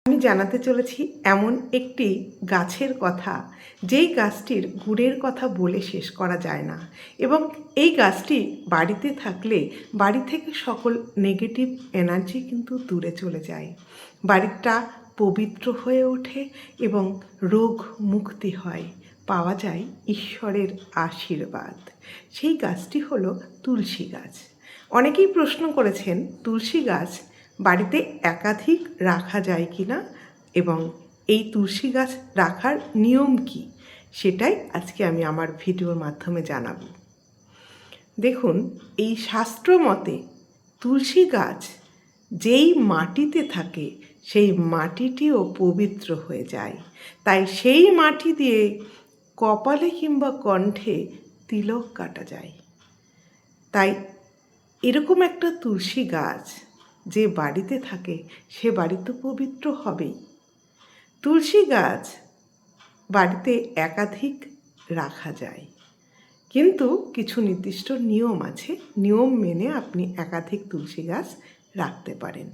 আমি জানাতে চলেছি এমন একটি গাছের কথা, যেই গাছটির গুণের কথা বলে শেষ করা যায় না, এবং এই গাছটি বাড়িতে থাকলে বাড়ি থেকে সকল নেগেটিভ এনার্জি কিন্তু দূরে চলে যায়, বাড়িটা পবিত্র হয়ে ওঠে এবং রোগ মুক্তি হয়, পাওয়া যায় ঈশ্বরের আশীর্বাদ। সেই গাছটি হলো তুলসী গাছ। অনেকেই প্রশ্ন করেছেন তুলসী গাছ বাড়িতে একাধিক রাখা যায় কি না, এবং এই তুলসী গাছ রাখার নিয়ম কি, সেটাই আজকে আমি আমার ভিডিওর মাধ্যমে জানাবো। দেখুন, এই শাস্ত্র মতে তুলসী গাছ যেই মাটিতে থাকে সেই মাটিটিও পবিত্র হয়ে যায়, তাই সেই মাটি দিয়ে কপালে কিংবা কণ্ঠে তিলক কাটা যায়। তাই এরকম একটা তুলসী গাছ যে বাড়িতে থাকে সে বাড়ি তো পবিত্র হবেই। তুলসী গাছ বাড়িতে একাধিক রাখা যায়, কিন্তু কিছু নির্দিষ্ট নিয়ম আছে, নিয়ম মেনে আপনি একাধিক তুলসী গাছ রাখতে পারেন।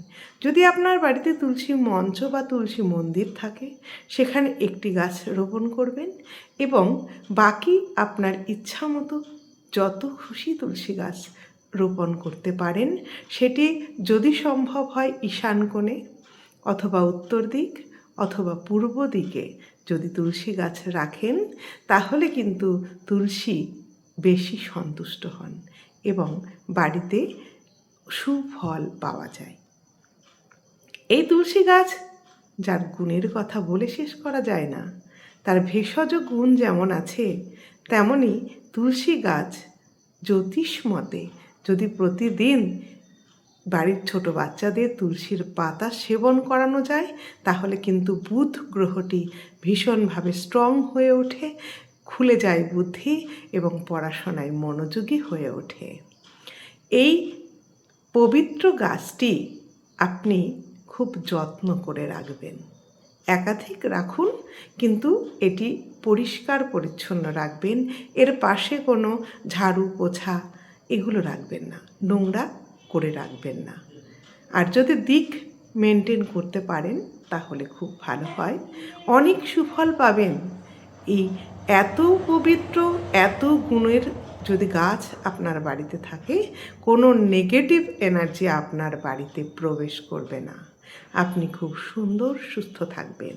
যদি আপনার বাড়িতে তুলসী মঞ্চ বা তুলসী মন্দির থাকে, সেখানে একটি গাছ রোপণ করবেন এবং বাকি আপনার ইচ্ছা মতো যত খুশি তুলসী গাছ রোপণ করতে পারেন। সেটি যদি সম্ভব হয় ঈশান কোণে, অথবা উত্তর দিক, অথবা পূর্ব দিকে যদি তুলসী গাছ রাখেন, তাহলে কিন্তু তুলসী বেশি সন্তুষ্ট হন এবং বাড়িতে সুফল পাওয়া যায়। এই তুলসী গাছ যার গুণের কথা বলে শেষ করা যায় না, তার ভেষজ গুণ যেমন আছে, তেমনি তুলসী গাছ জ্যোতিষ মতে যদি প্রতিদিন বাড়ির ছোট বাচ্চাদের তুলসীর পাতা সেবন করানো যায়, তাহলে কিন্তু বুধ গ্রহটি ভীষণভাবে স্ট্রং হয়ে ওঠে, খুলে যায় বুদ্ধি এবং পড়াশোনায় মনোযোগী হয়ে ওঠে। এই পবিত্র গাছটি আপনি খুব যত্ন করে রাখবেন, একাধিক রাখুন, কিন্তু এটি পরিষ্কার পরিচ্ছন্ন রাখবেন। এর পাশে কোনো ঝাড়ু পোছা এগুলো রাখবেন না, নোংরা করে রাখবেন না। আর যদি দিক মেনটেন করতে পারেন তাহলে খুব ভালো হয়, অনেক সুফল পাবেন। এই এত পবিত্র, এত গুণের যদি গাছ আপনার বাড়িতে থাকে, কোনো নেগেটিভ এনার্জি আপনার বাড়িতে প্রবেশ করবে না। আপনি খুব সুন্দর সুস্থ থাকবেন।